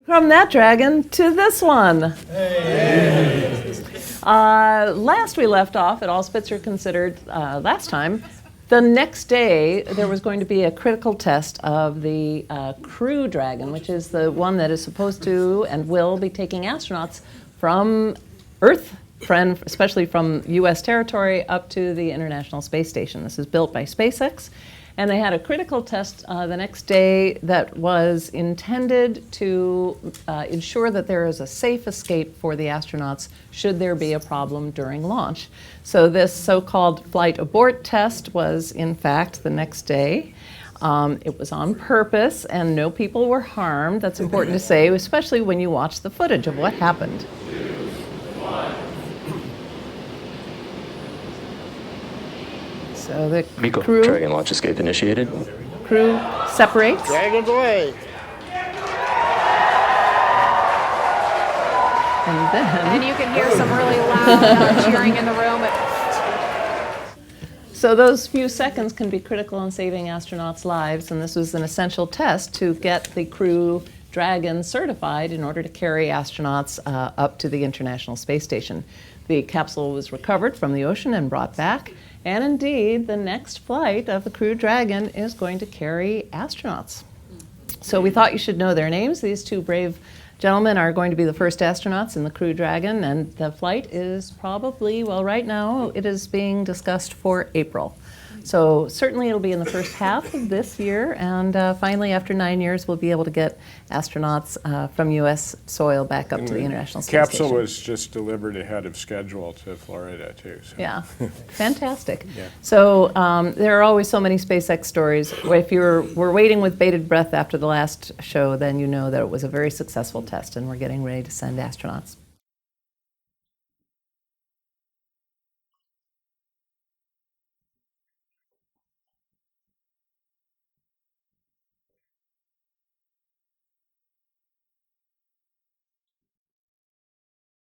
From that dragon to this one. Last we left off at All Spitzer Considered last time, the next day there was going to be a critical test of the Crew Dragon, which is the one that is supposed to and will be taking astronauts from Earth, especially from U.S. territory, up to the International Space Station. This is built by SpaceX. And they had a critical test the next day that was intended to ensure that there is a safe escape for the astronauts should there be a problem during launch. So this so-called flight abort test was, in fact, the next day. It was on purpose, and no people were harmed. That's important to say, especially when you watch the footage of what happened. So the crew, Dragon launch escape initiated. Crew separates. Dragon's away. And then And you can hear some really loud cheering in the room. So those few seconds can be critical in saving astronauts' lives, and this was an essential test to get the Crew Dragon certified in order to carry astronauts up to the International Space Station. The capsule was recovered from the ocean and brought back, and indeed, the next flight of the Crew Dragon is going to carry astronauts. So we thought you should know their names. These two brave gentlemen are going to be the first astronauts in the Crew Dragon, and the flight is probably, well, right now it is being discussed for April. So certainly it'll be in the first half of this year, and finally after 9 years we'll be able to get astronauts from U.S. soil back up to the International Space Station. Capsule was just delivered ahead of schedule to Florida too. So. Yeah, fantastic. Yeah. So there are always so many SpaceX stories. If you were waiting with bated breath after the last show, then you know that it was a very successful test and we're getting ready to send astronauts.